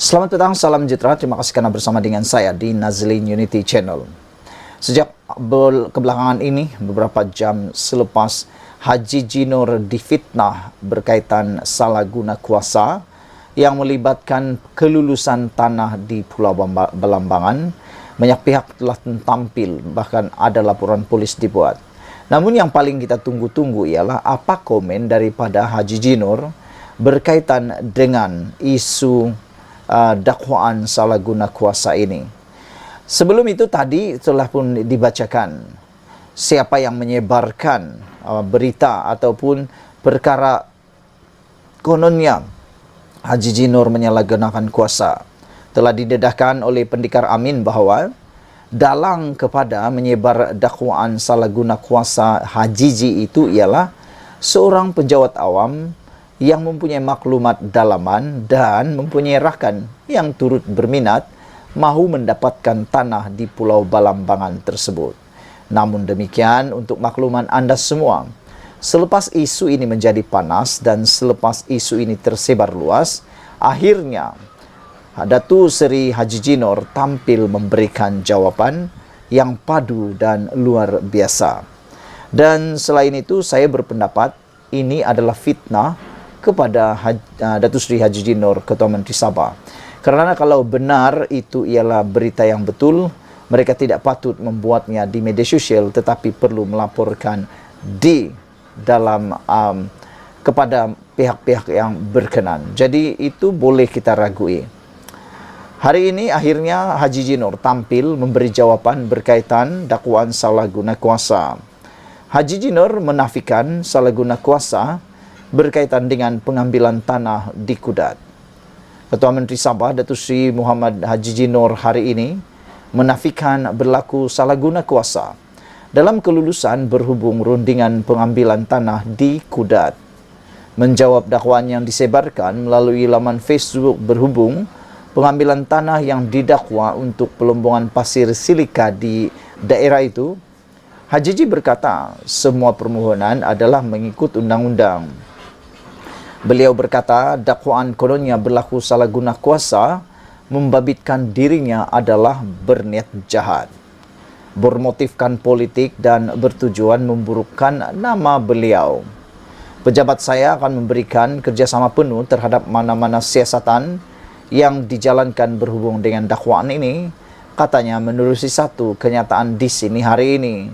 Selamat petang, salam sejahtera. Terima kasih karena bersama dengan saya di Nazlin Unity Channel. Sejak kebelakangan ini, beberapa jam selepas Haji Jinor difitnah berkaitan salah guna kuasa yang melibatkan kelulusan tanah di Pulau Belambangan, banyak pihak telah tampil, bahkan ada laporan polis dibuat. Namun yang paling kita tunggu-tunggu ialah apa komen daripada Haji Jinor berkaitan dengan isu dakwaan salah guna kuasa ini. Sebelum itu tadi telah pun dibacakan siapa yang menyebarkan berita ataupun perkara kononnya Haji Jinor menyalahgunakan kuasa. Telah didedahkan oleh Pendekar Amin bahawa dalang kepada menyebar dakwaan salah guna kuasa Haji Ji itu ialah seorang penjawat awam yang mempunyai maklumat dalaman dan mempunyai rakan yang turut berminat mahu mendapatkan tanah di Pulau Belambangan tersebut. Namun demikian, untuk makluman anda semua, selepas isu ini menjadi panas dan selepas isu ini tersebar luas, akhirnya Datuk Seri Haji Jinor tampil memberikan jawapan yang padu dan luar biasa. Dan selain itu, saya berpendapat ini adalah fitnah kepada Datuk Seri Haji Jinor, Ketua Menteri Sabah. Kerana kalau benar itu ialah berita yang betul, mereka tidak patut membuatnya di media sosial, tetapi perlu melaporkan di dalam kepada pihak-pihak yang berkenan. Jadi itu boleh kita ragui. Hari ini akhirnya Haji Jinor tampil memberi jawapan berkaitan dakwaan salah guna kuasa. Haji Jinor menafikan salah guna kuasa berkaitan dengan pengambilan tanah di Kudat. Ketua Menteri Sabah Datuk Seri Muhammad Haji Jinor hari ini menafikan berlaku salah guna kuasa dalam kelulusan berhubung rundingan pengambilan tanah di Kudat. Menjawab dakwaan yang disebarkan melalui laman Facebook berhubung pengambilan tanah yang didakwa untuk pelombongan pasir silika di daerah itu, Haji Ji berkata semua permohonan adalah mengikut undang-undang. Beliau berkata dakwaan kononnya berlaku salah guna kuasa membabitkan dirinya adalah berniat jahat, bermotifkan politik dan bertujuan memburukkan nama beliau. Pejabat saya akan memberikan kerjasama penuh terhadap mana-mana siasatan yang dijalankan berhubung dengan dakwaan ini, katanya menerusi satu kenyataan di sini hari ini.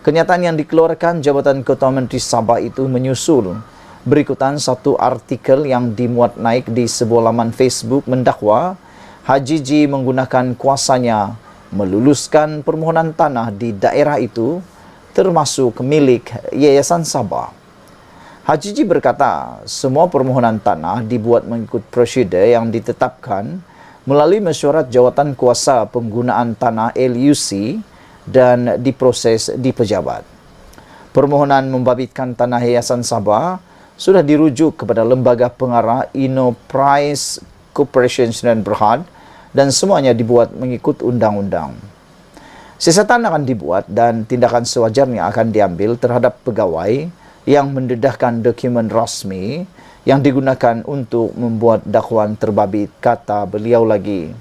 Kenyataan yang dikeluarkan Jabatan Ketua Menteri Sabah itu menyusul berikutan satu artikel yang dimuat naik di sebuah laman Facebook mendakwa Haji Ji menggunakan kuasanya meluluskan permohonan tanah di daerah itu termasuk milik Yayasan Sabah. Haji Ji berkata semua permohonan tanah dibuat mengikut prosedur yang ditetapkan melalui mesyuarat jawatan kuasa penggunaan tanah LUC dan diproses di pejabat. Permohonan membabitkan tanah Yayasan Sabah sudah dirujuk kepada lembaga pengarah Enterprise Corporation Sdn Bhd dan semuanya dibuat mengikut undang-undang. Siasatan akan dibuat dan tindakan sewajarnya akan diambil terhadap pegawai yang mendedahkan dokumen rasmi yang digunakan untuk membuat dakwaan terbabit, kata beliau lagi.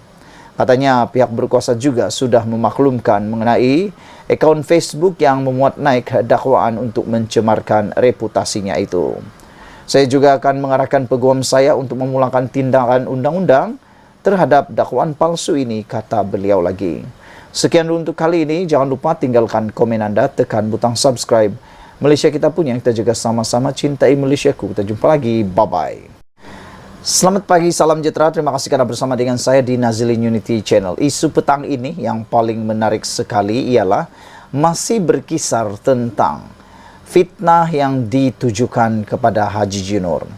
Katanya pihak berkuasa juga sudah memaklumkan mengenai akaun Facebook yang memuat naik dakwaan untuk mencemarkan reputasinya itu. Saya juga akan mengarahkan peguam saya untuk memulangkan tindakan undang-undang terhadap dakwaan palsu ini, kata beliau lagi. Sekian dulu untuk kali ini. Jangan lupa tinggalkan komen anda, tekan butang subscribe. Malaysia kita punya, kita juga sama-sama cintai Malaysiaku. Kita jumpa lagi. Bye-bye. Selamat pagi, salam sejahtera. Terima kasih karena bersama dengan saya di Nazlin Unity Channel. Isu petang ini yang paling menarik sekali ialah masih berkisar tentang fitnah yang ditujukan kepada Haji Jinor.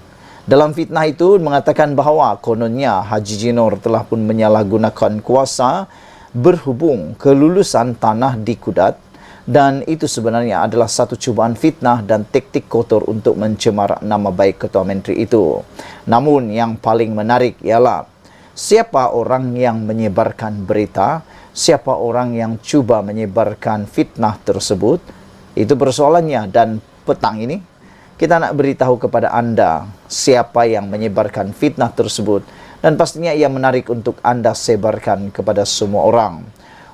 Dalam fitnah itu mengatakan bahawa kononnya Haji Jinor telah pun menyalahgunakan kuasa berhubung kelulusan tanah di Kudat, dan itu sebenarnya adalah satu cubaan fitnah dan taktik kotor untuk mencemar nama baik Ketua Menteri itu. Namun yang paling menarik ialah siapa orang yang menyebarkan berita, siapa orang yang cuba menyebarkan fitnah tersebut. Itu persoalannya, dan petang ini kita nak beritahu kepada anda siapa yang menyebarkan fitnah tersebut dan pastinya ia menarik untuk Anda sebarkan kepada semua orang.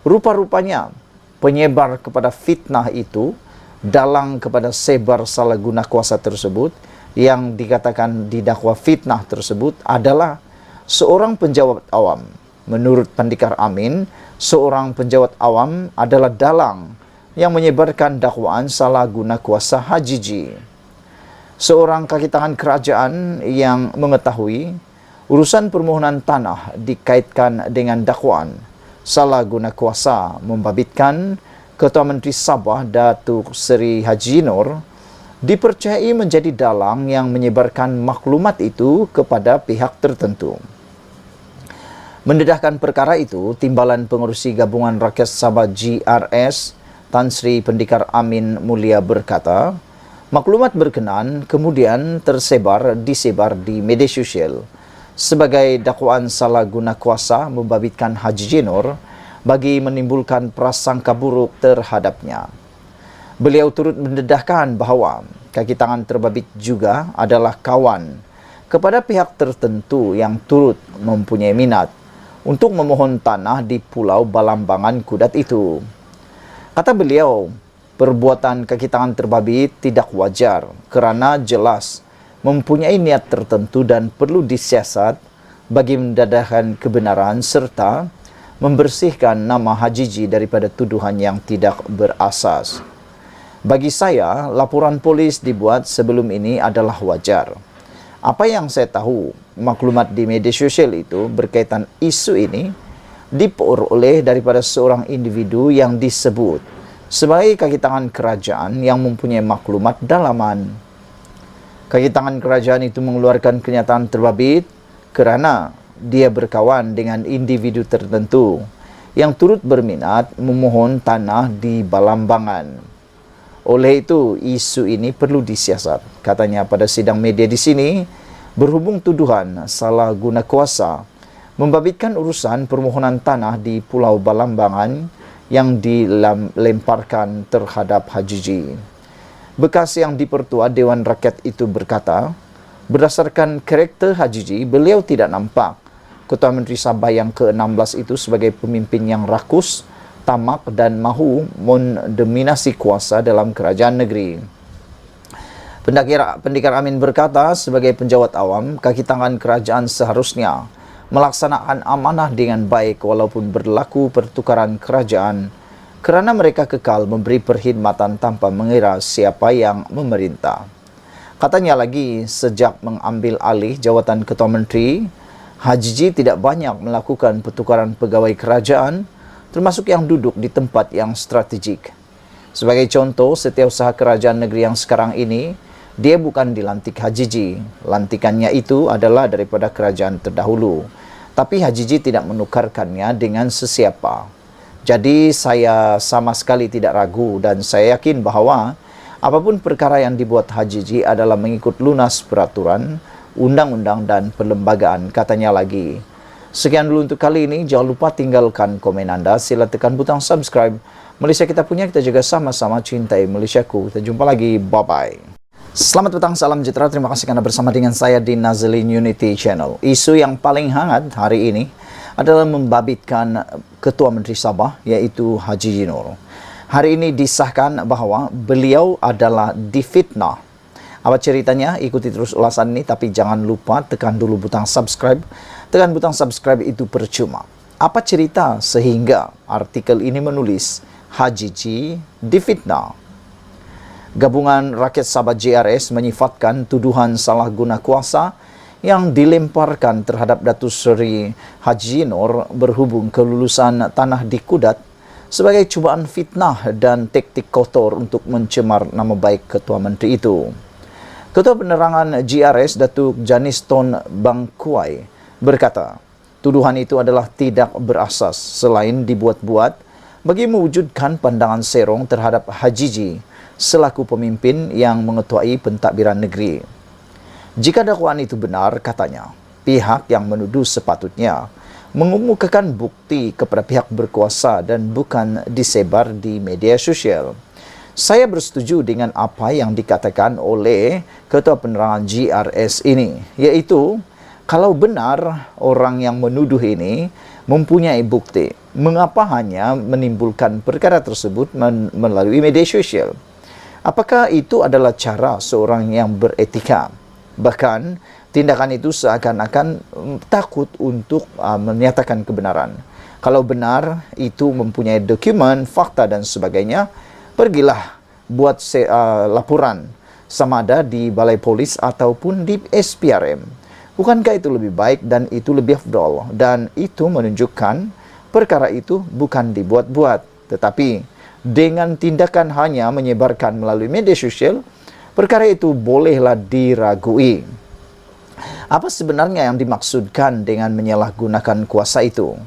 Rupa-rupanya penyebar kepada fitnah itu dalang kepada sebar salah guna kuasa tersebut yang dikatakan didakwa fitnah tersebut adalah seorang penjawat awam. Menurut Pendikar Amin, seorang penjawat awam adalah dalang yang menyebarkan dakwaan salah guna kuasa HJJ. Seorang kaki tangan kerajaan yang mengetahui urusan permohonan tanah dikaitkan dengan dakwaan salah guna kuasa membabitkan Ketua Menteri Sabah Datuk Seri Haji Nur dipercayai menjadi dalang yang menyebarkan maklumat itu kepada pihak tertentu. Mendedahkan perkara itu, Timbalan Pengerusi Gabungan Rakyat Sabah GRS Tan Sri Pendikar Amin Mulia berkata, maklumat berkenan kemudian disebar di media sosial sebagai dakwaan salah guna kuasa membabitkan Haji Nur bagi menimbulkan prasangka buruk terhadapnya. Beliau turut mendedahkan bahawa kaki tangan terbabit juga adalah kawan kepada pihak tertentu yang turut mempunyai minat untuk memohon tanah di Pulau Balambangan Kudat itu. Kata beliau, perbuatan kaki tangan terbabit tidak wajar kerana jelas mempunyai niat tertentu dan perlu disiasat bagi mendedahkan kebenaran serta membersihkan nama HJJ daripada tuduhan yang tidak berasas. Bagi saya, laporan polis dibuat sebelum ini adalah wajar. Apa yang saya tahu, maklumat di media sosial itu berkaitan isu ini diperoleh daripada seorang individu yang disebut sebagai kaki tangan kerajaan yang mempunyai maklumat dalaman. Kaki tangan kerajaan itu mengeluarkan kenyataan terbabit kerana dia berkawan dengan individu tertentu yang turut berminat memohon tanah di Balambangan. Oleh itu, isu ini perlu disiasat. Katanya pada sidang media di sini, berhubung tuduhan salah guna kuasa membabitkan urusan permohonan tanah di Pulau Balambangan yang dilemparkan terhadap HJJ. Bekas yang dipertua Dewan Rakyat itu berkata, berdasarkan karakter HJJ, beliau tidak nampak Ketua Menteri Sabah yang ke-16 itu sebagai pemimpin yang rakus, tamak dan mahu mendominasi kuasa dalam kerajaan negeri. Pendikar Amin berkata, sebagai penjawat awam, kaki tangan kerajaan seharusnya melaksanakan amanah dengan baik walaupun berlaku pertukaran kerajaan kerana mereka kekal memberi perkhidmatan tanpa mengira siapa yang memerintah. Katanya lagi, sejak mengambil alih jawatan Ketua Menteri, HJJ tidak banyak melakukan pertukaran pegawai kerajaan, termasuk yang duduk di tempat yang strategik. Sebagai contoh, setiausaha kerajaan negeri yang sekarang ini, dia bukan dilantik HJJ. Lantikannya itu adalah daripada kerajaan terdahulu. Tapi HJJ tidak menukarkannya dengan sesiapa. Jadi saya sama sekali tidak ragu dan saya yakin bahawa apapun perkara yang dibuat HJJ adalah mengikut lunas peraturan, undang-undang dan perlembagaan, katanya lagi. Sekian dulu untuk kali ini. Jangan lupa tinggalkan komen anda. Sila tekan butang subscribe. Malaysia kita punya, kita juga sama-sama cintai Malaysiaku. Kita jumpa lagi. Bye-bye. Selamat petang, salam sejahtera. Terima kasih karena bersama dengan saya di Nazlin Unity Channel. Isu yang paling hangat hari ini adalah membabitkan Ketua Menteri Sabah, iaitu Haji Nur. Hari ini disahkan bahawa beliau adalah difitnah. Apa ceritanya? Ikuti terus ulasan ini, tapi jangan lupa tekan dulu butang subscribe. Tekan butang subscribe itu percuma. Apa cerita sehingga artikel ini menulis HJJ difitnah? Gabungan Rakyat Sabah GRS menyifatkan tuduhan salah guna kuasa yang dilemparkan terhadap Datuk Seri Haji Nur berhubung kelulusan tanah di Kudat sebagai cubaan fitnah dan taktik kotor untuk mencemar nama baik Ketua Menteri itu. Ketua Penerangan GRS Datuk Janiston Bangkuai berkata, tuduhan itu adalah tidak berasas selain dibuat-buat bagi mewujudkan pandangan serong terhadap HJJ selaku pemimpin yang mengetuai pentadbiran negeri. Jika dakwaan itu benar, katanya, pihak yang menuduh sepatutnya mengemukakan bukti kepada pihak berkuasa dan bukan disebar di media sosial. Saya bersetuju dengan apa yang dikatakan oleh Ketua Penerangan GRS ini, iaitu Kalau benar orang yang menuduh ini mempunyai bukti, mengapa hanya menimbulkan perkara tersebut melalui media sosial? Apakah itu adalah cara seorang yang beretika? Bahkan tindakan itu seakan-akan takut untuk menyatakan kebenaran. Kalau benar itu mempunyai dokumen, fakta dan sebagainya, pergilah buat laporan sama ada di Balai Polis ataupun di SPRM. Bukankah itu lebih baik dan itu lebih afdol? Dan itu menunjukkan perkara itu bukan dibuat-buat, tetapi dengan tindakan hanya menyebarkan melalui media sosial, perkara itu bolehlah diragui. Apa sebenarnya yang dimaksudkan dengan menyalahgunakan kuasa itu?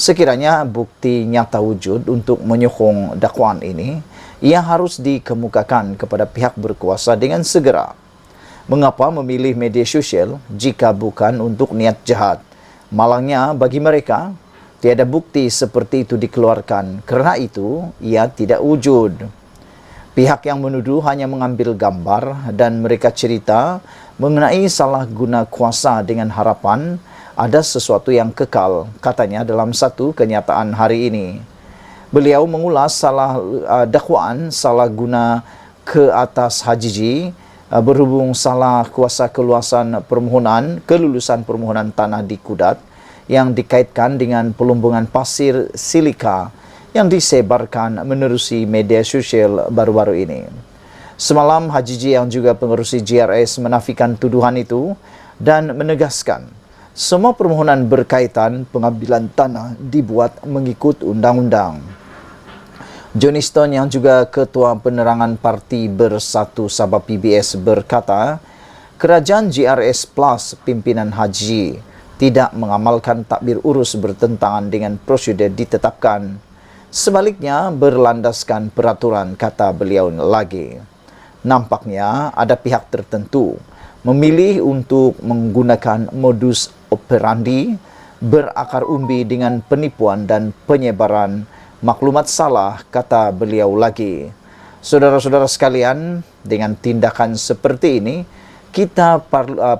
Sekiranya bukti nyata wujud untuk menyokong dakwaan ini, ia harus dikemukakan kepada pihak berkuasa dengan segera. Mengapa memilih media sosial jika bukan untuk niat jahat? Malangnya bagi mereka, tiada bukti seperti itu dikeluarkan, karena itu ia tidak wujud. Pihak yang menuduh hanya mengambil gambar dan mereka cerita mengenai salah guna kuasa dengan harapan ada sesuatu yang kekal, katanya dalam satu kenyataan hari ini. Beliau mengulas dakwaan salah guna ke atas Hajiji berhubung salah kuasa kelulusan permohonan tanah di Kudat yang dikaitkan dengan pelumbungan pasir silika yang disebarkan menerusi media sosial baru-baru ini. Semalam Hajiji yang juga pengerusi GRS menafikan tuduhan itu dan menegaskan semua permohonan berkaitan pengambilan tanah dibuat mengikut undang-undang. Johnston yang juga Ketua Penerangan Parti Bersatu Sabah PBS berkata, kerajaan GRS Plus pimpinan Haji tidak mengamalkan takbir urus bertentangan dengan prosedur ditetapkan. Sebaliknya berlandaskan peraturan, kata beliau lagi. Nampaknya ada pihak tertentu memilih untuk menggunakan modus operandi berakar umbi dengan penipuan dan penyebaran maklumat salah, kata beliau lagi. Saudara-saudara sekalian, dengan tindakan seperti ini, kita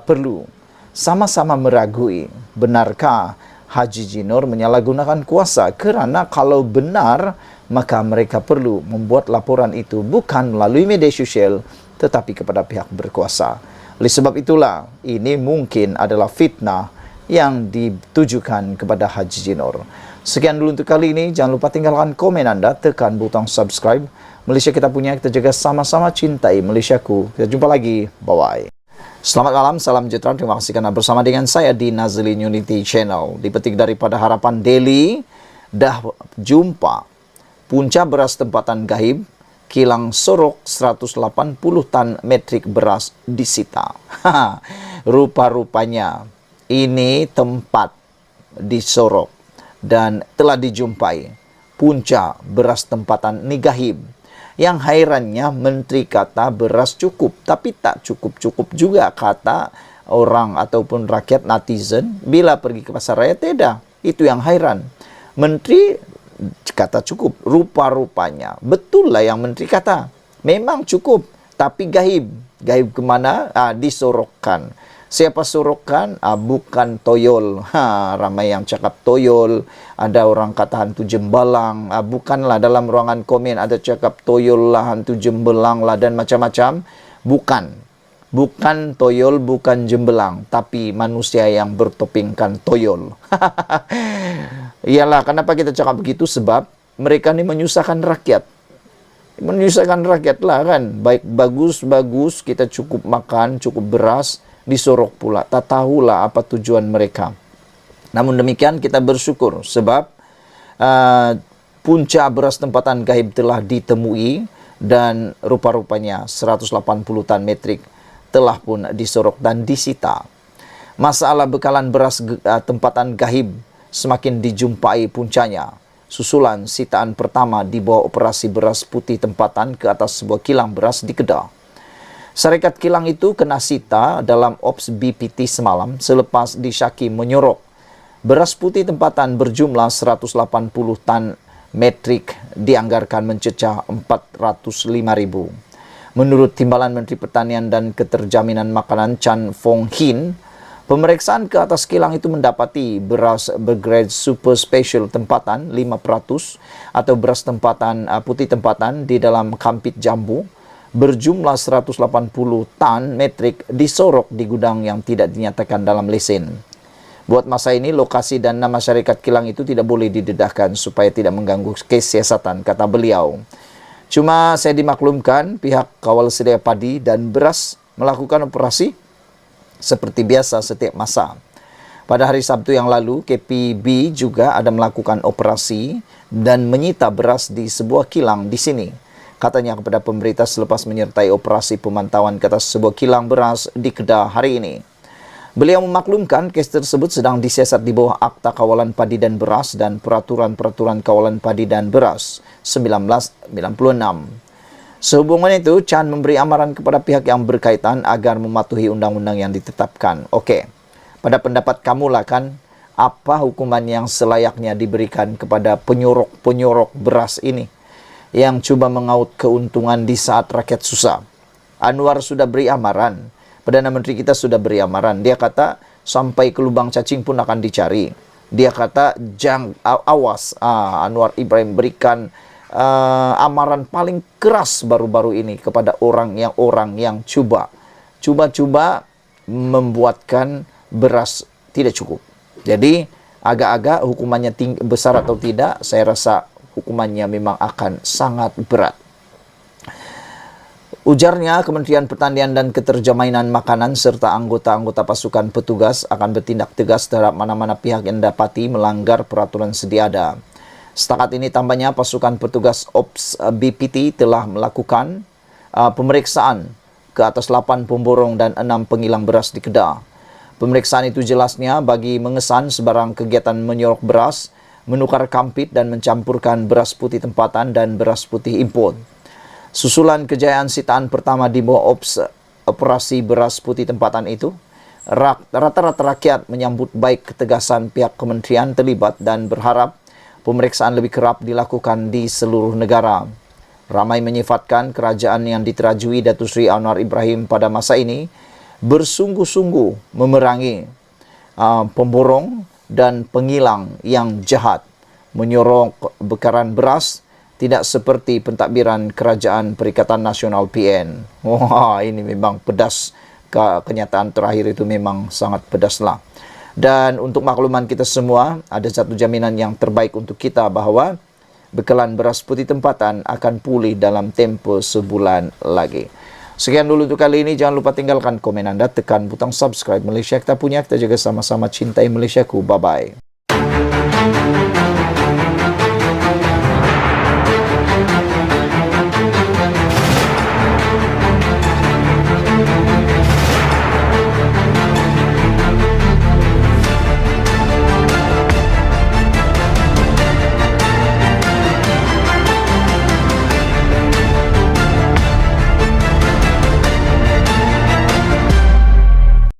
perlu sama-sama meragui, benarkah Hajiji Nur menyalahgunakan kuasa? Kerana kalau benar, maka mereka perlu membuat laporan itu bukan melalui media sosial, tetapi kepada pihak berkuasa. Oleh sebab itulah, ini mungkin adalah fitnah yang ditujukan kepada Hajiji Nur. Sekian dulu untuk kali ini. Jangan lupa tinggalkan komen Anda, tekan butang subscribe. Malaysia kita punya, kita jaga sama-sama, cintai Malaysiaku. Kita jumpa lagi. Bye-bye. Selamat malam, salam sejahtera. Terima kasih karena bersama dengan saya di Nazlin Unity Channel. Dipetik daripada Harapan Daily, dah jumpa punca beras tempatan gaib, kilang Sorok 180 tan metrik beras disita. Rupa-rupanya ini tempat di Sorok dan telah dijumpai punca beras tempatan Nigahib. Yang hairannya menteri kata beras cukup, tapi tak cukup-cukup juga kata orang ataupun rakyat netizen bila pergi ke pasar raya. Tidak, itu yang hairan. Menteri kata cukup, rupa-rupanya betul lah yang menteri kata memang cukup, tapi gahib. Gahib kemana? Disorokkan. Siapa sorokkan? Bukan toyol. Ramai yang cakap toyol. Ada orang kata hantu jembalang. Bukanlah, dalam ruangan komen ada cakap toyol lah, hantu jembelang lah dan macam-macam. Bukan. Bukan toyol, bukan jembelang. Tapi manusia yang bertopingkan toyol. Iyalah, kenapa kita cakap begitu? Sebab mereka ni menyusahkan rakyat. Menyusahkan rakyat lah kan. Baik bagus-bagus, kita cukup makan, cukup beras, disorok pula. Tak tahulah apa tujuan mereka. Namun demikian kita bersyukur sebab punca beras tempatan gaib telah ditemui dan rupa-rupanya 180 tan metrik telah pun disorok dan disita. Masalah bekalan beras tempatan gaib semakin dijumpai puncanya. Susulan sitaan pertama di bawah operasi beras putih tempatan ke atas sebuah kilang beras di Kedah. Syarikat kilang itu kena sita dalam Ops BPT semalam selepas disyaki menyorok beras putih tempatan berjumlah 180 tan metrik dianggarkan mencecah 405.000. Menurut Timbalan Menteri Pertanian dan Keterjaminan Makanan Chan Fong Hin, Pemeriksaan ke atas kilang itu mendapati beras bergrade super special tempatan 5% atau beras tempatan putih tempatan di dalam kampit jambu berjumlah 180 tan metrik disorok di gudang yang tidak dinyatakan dalam lesen. Buat masa ini, lokasi dan nama syarikat kilang itu tidak boleh didedahkan supaya tidak mengganggu kesiasatan, kata beliau. Cuma saya dimaklumkan pihak kawal sedia padi dan beras melakukan operasi seperti biasa setiap masa. Pada hari Sabtu yang lalu, KPB juga ada melakukan operasi dan menyita beras di sebuah kilang di sini. Katanya kepada pemberita selepas menyertai operasi pemantauan ke atas sebuah kilang beras di Kedah hari ini. Beliau memaklumkan kes tersebut sedang disiasat di bawah Akta Kawalan Padi dan Beras dan Peraturan-Peraturan Kawalan Padi dan Beras 1996. Sehubungan itu, Chan memberi amaran kepada pihak yang berkaitan agar mematuhi undang-undang yang ditetapkan. Okey, pada pendapat kamulah kan, apa hukuman yang selayaknya diberikan kepada penyorok-penyorok beras ini yang cuba mengaut keuntungan di saat rakyat susah? Anwar sudah beri amaran, Perdana Menteri kita sudah beri amaran. Dia kata sampai ke lubang cacing pun akan dicari. Dia kata awas, Anwar Ibrahim berikan amaran paling keras baru-baru ini kepada orang yang cuba membuatkan beras tidak cukup. Jadi agak-agak hukumannya besar atau tidak, saya rasa hukumannya memang akan sangat berat. Ujarnya, Kementerian Pertanian dan Keterjaminan Makanan serta anggota-anggota pasukan petugas akan bertindak tegas terhadap mana-mana pihak yang dapati melanggar peraturan sedia ada. Setakat ini tambahnya, pasukan petugas Ops BPT telah melakukan pemeriksaan ke atas 8 pemborong dan 6 pengilang beras di Kedah. Pemeriksaan itu jelasnya bagi mengesan sebarang kegiatan menyorok beras, menukar kampit dan mencampurkan beras putih tempatan dan beras putih import. Susulan kejayaan sitaan pertama di bawah operasi beras putih tempatan itu, rata-rata rakyat menyambut baik ketegasan pihak kementerian terlibat dan berharap pemeriksaan lebih kerap dilakukan di seluruh negara. Ramai menyifatkan kerajaan yang diterajui Datuk Seri Anwar Ibrahim pada masa ini bersungguh-sungguh memerangi pemborong dan pengilang yang jahat, menyorok bekaran beras, tidak seperti pentadbiran Kerajaan Perikatan Nasional PN. Wah, ini memang pedas. Kenyataan terakhir itu memang sangat pedaslah. Dan untuk makluman kita semua, ada satu jaminan yang terbaik untuk kita bahawa bekalan beras putih tempatan akan pulih dalam tempoh sebulan lagi. Sekian dulu untuk kali ini. Jangan lupa tinggalkan komen anda, tekan butang subscribe. Malaysia kita punya, kita jaga sama-sama cintai Malaysiaku. Bye-bye.